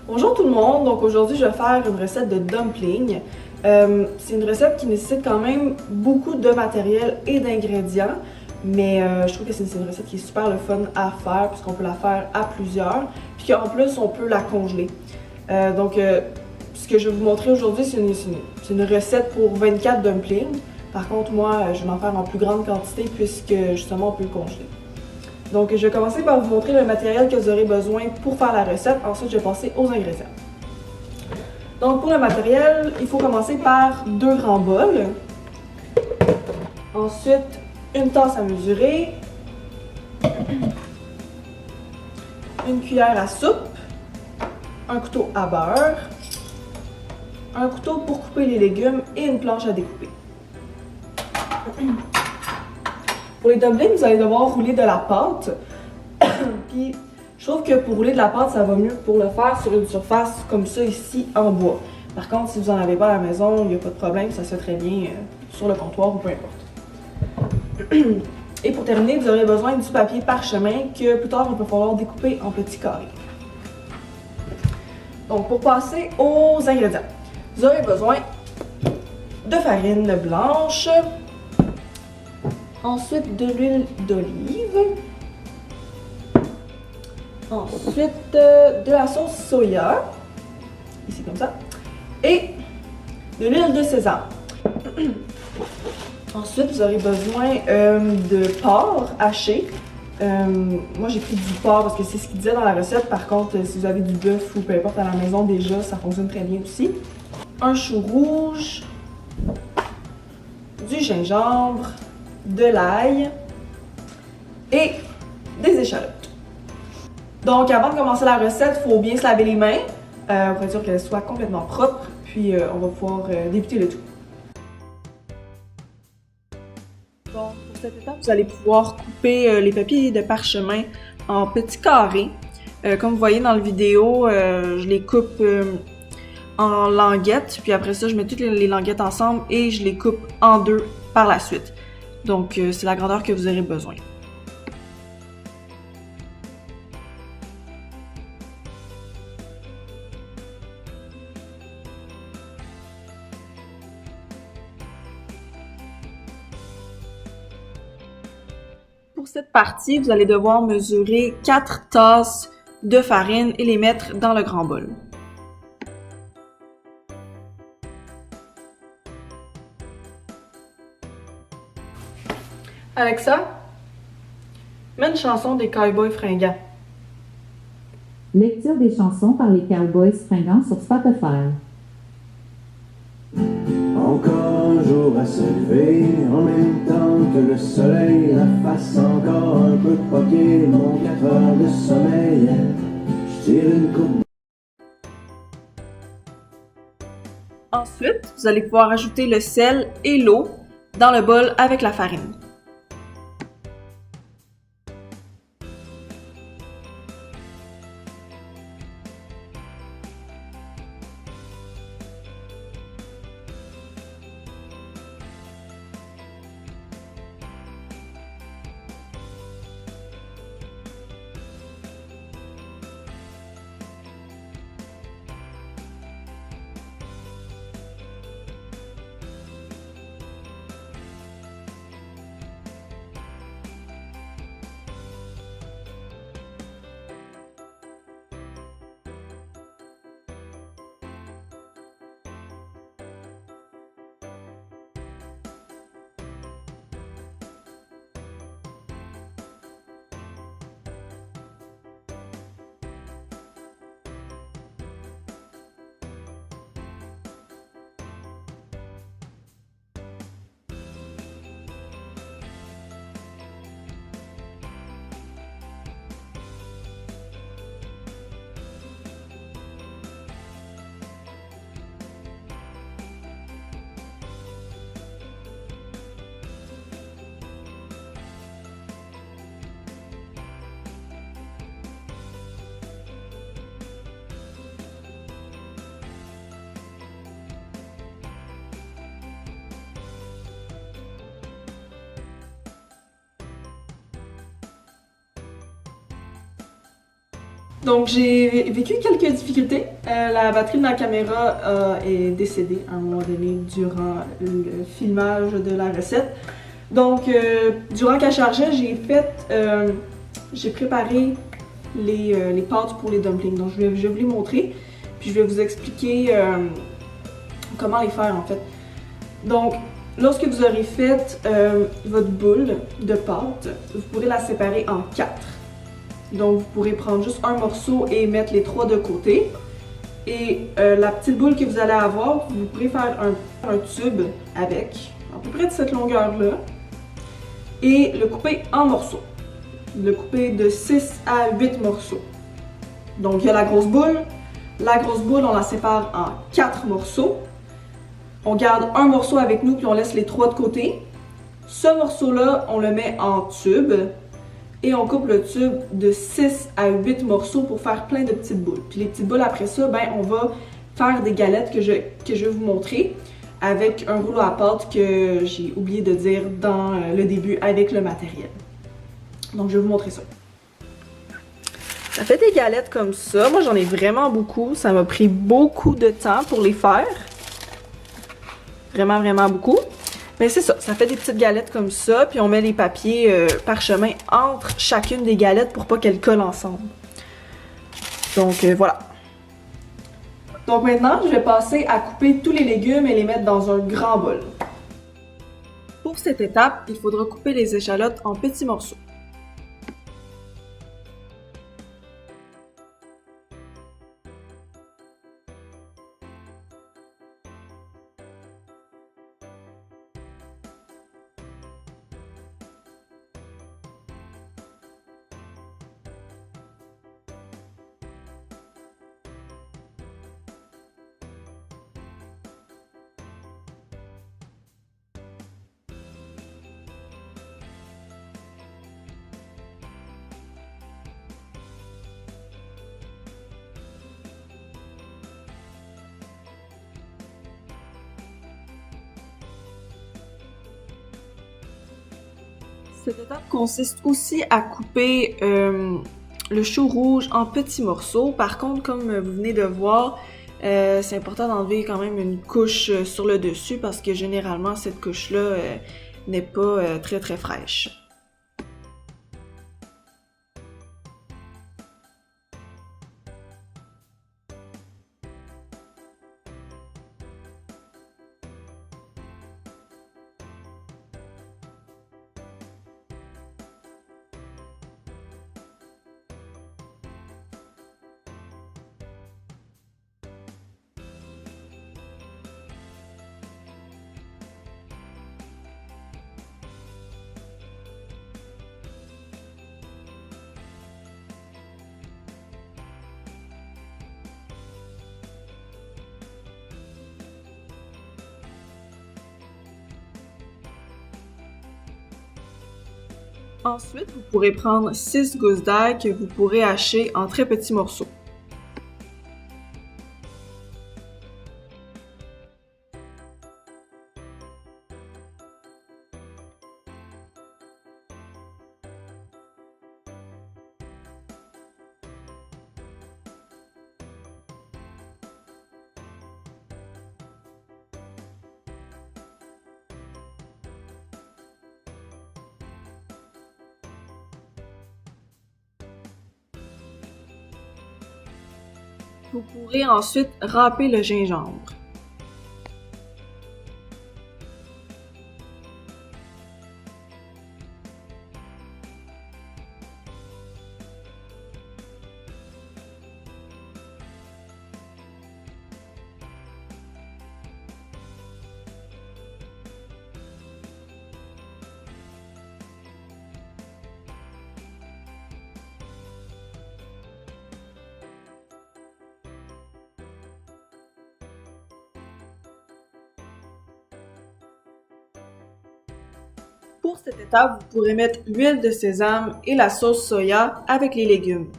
Bonjour tout le monde, donc aujourd'hui je vais faire une recette de dumpling. C'est une recette qui nécessite quand même beaucoup de matériel et d'ingrédients, mais je trouve que c'est une recette qui est super le fun à faire puisqu'on peut la faire à plusieurs, puis qu'en plus on peut la congeler. Ce que je vais vous montrer aujourd'hui, c'est une recette pour 24 dumplings. Par contre, moi, je vais en faire en plus grande quantité puisque justement on peut le congeler. Donc, je vais commencer par vous montrer le matériel que vous aurez besoin pour faire la recette. Ensuite, je vais passer aux ingrédients. Donc, pour le matériel, il faut commencer par 2 grands bols. Ensuite, une tasse à mesurer. Une cuillère à soupe. Un couteau à beurre. Un couteau pour couper les légumes et une planche à découper. Pour les dumplings, vous allez devoir rouler de la pâte. Puis, je trouve que pour rouler de la pâte, ça va mieux pour le faire sur une surface comme ça ici en bois. Par contre, si vous n'en avez pas à la maison, il n'y a pas de problème, ça se fait très bien sur le comptoir ou peu importe. Et pour terminer, vous aurez besoin du papier parchemin que plus tard, il va falloir découper en petits carrés. Donc, pour passer aux ingrédients, vous aurez besoin de farine blanche, ensuite de l'huile d'olive, ensuite de la sauce soya, ici comme ça, et de l'huile de sésame. Ensuite, vous aurez besoin de porc haché. Moi, j'ai pris du porc parce que c'est ce qu'il disait dans la recette. Par contre, si vous avez du bœuf ou peu importe à la maison déjà, ça fonctionne très bien aussi. Un chou rouge, du gingembre, de l'ail et des échalotes. Donc, avant de commencer la recette, il faut bien se laver les mains pour être sûr qu'elles soient complètement propres. Puis, on va pouvoir débuter le tout. Donc, pour cette étape, vous allez pouvoir couper les papiers de parchemin en petits carrés. Comme vous voyez dans la vidéo, je les coupe en languettes. Puis après ça, je mets toutes les languettes ensemble et je les coupe en deux par la suite. Donc, c'est la grandeur que vous aurez besoin. Pour cette partie, vous allez devoir mesurer 4 tasses de farine et les mettre dans le grand bol. Alexa, mets une chanson des Cowboys fringants. Lecture des chansons par les Cowboys fringants sur Spotify. Encore un jour à se lever, en même temps que le soleil, la face encore un peu poquée, mon 4 heures de sommeil, je tire une coupe. Ensuite, vous allez pouvoir ajouter le sel et l'eau dans le bol avec la farine. Donc j'ai vécu quelques difficultés. La batterie de ma caméra est décédée à un moment donné durant le filmage de la recette. Donc durant qu'elle chargeait, j'ai préparé les pâtes pour les dumplings. Donc je vais vous les montrer, puis je vais vous expliquer comment les faire en fait. Donc lorsque vous aurez fait votre boule de pâte, vous pourrez la séparer en 4. Donc vous pourrez prendre juste un morceau et mettre les 3 de côté. Et la petite boule que vous allez avoir, vous pourrez faire un tube avec, à peu près de cette longueur-là, et le couper en morceaux. Le couper de 6 à 8 morceaux. Donc il y a la grosse boule. La grosse boule, on la sépare en 4 morceaux. On garde un morceau avec nous, puis on laisse les 3 de côté. Ce morceau-là, on le met en tube. Et on coupe le tube de 6 à 8 morceaux pour faire plein de petites boules. Puis les petites boules, après ça, ben, on va faire des galettes que je vais vous montrer avec un rouleau à pâte que j'ai oublié de dire dans le début avec le matériel. Donc, je vais vous montrer ça. Ça fait des galettes comme ça. Moi, j'en ai vraiment beaucoup. Ça m'a pris beaucoup de temps pour les faire. Vraiment, vraiment beaucoup. Mais c'est ça, ça fait des petites galettes comme ça, puis on met les papiers parchemin entre chacune des galettes pour pas qu'elles collent ensemble. Donc voilà. Donc maintenant, je vais passer à couper tous les légumes et les mettre dans un grand bol. Pour cette étape, il faudra couper les échalotes en petits morceaux. Cette étape consiste aussi à couper le chou rouge en petits morceaux. Par contre, comme vous venez de voir, c'est important d'enlever quand même une couche sur le dessus parce que généralement cette couche-là n'est pas très très fraîche. Ensuite, vous pourrez prendre 6 gousses d'ail que vous pourrez hacher en très petits morceaux. Vous pourrez ensuite râper le gingembre. Pour cette étape, vous pourrez mettre l'huile de sésame et la sauce soya avec les légumes.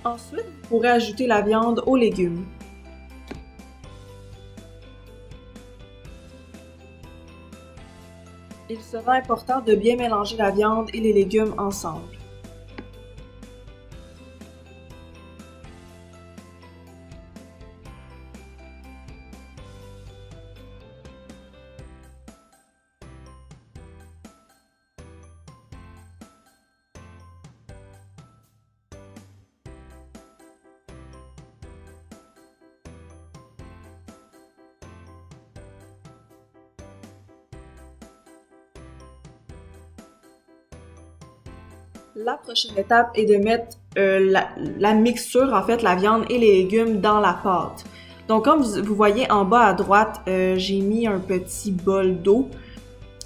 Ensuite, vous pourrez ajouter la viande aux légumes. Il sera important de bien mélanger la viande et les légumes ensemble. La prochaine étape est de mettre la mixture, en fait, la viande et les légumes dans la pâte. Donc, comme vous voyez en bas à droite, j'ai mis un petit bol d'eau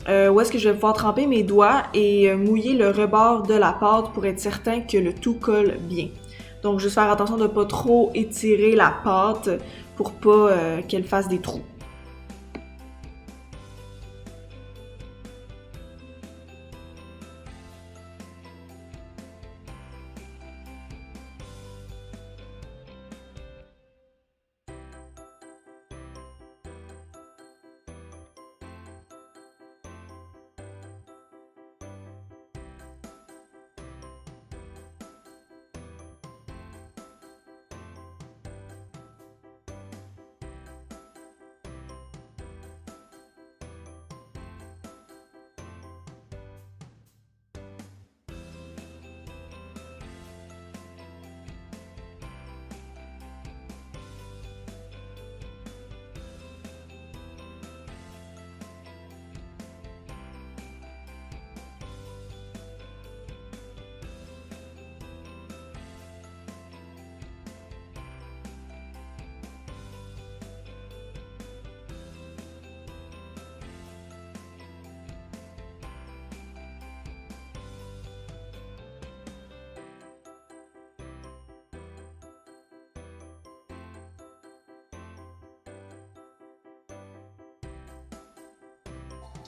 où est-ce que je vais pouvoir tremper mes doigts et mouiller le rebord de la pâte pour être certain que le tout colle bien. Donc, juste faire attention de ne pas trop étirer la pâte pour pas qu'elle fasse des trous.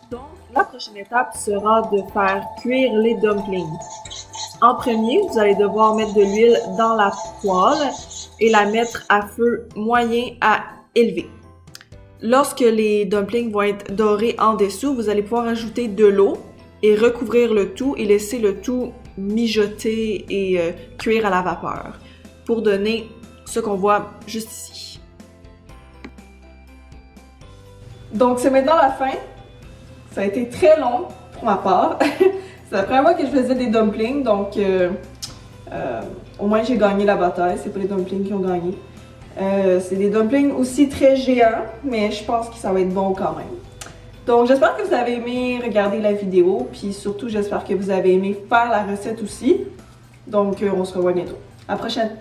Donc, la prochaine étape sera de faire cuire les dumplings. En premier, vous allez devoir mettre de l'huile dans la poêle et la mettre à feu moyen à élevé. Lorsque les dumplings vont être dorés en dessous, vous allez pouvoir ajouter de l'eau et recouvrir le tout et laisser le tout mijoter et cuire à la vapeur pour donner ce qu'on voit juste ici. Donc, c'est maintenant la fin. Ça a été très long pour ma part. C'est la première fois que je faisais des dumplings, donc au moins j'ai gagné la bataille. C'est pas les dumplings qui ont gagné. C'est des dumplings aussi très géants, mais je pense que ça va être bon quand même. Donc j'espère que vous avez aimé regarder la vidéo, puis surtout j'espère que vous avez aimé faire la recette aussi. Donc on se revoit bientôt. À la prochaine!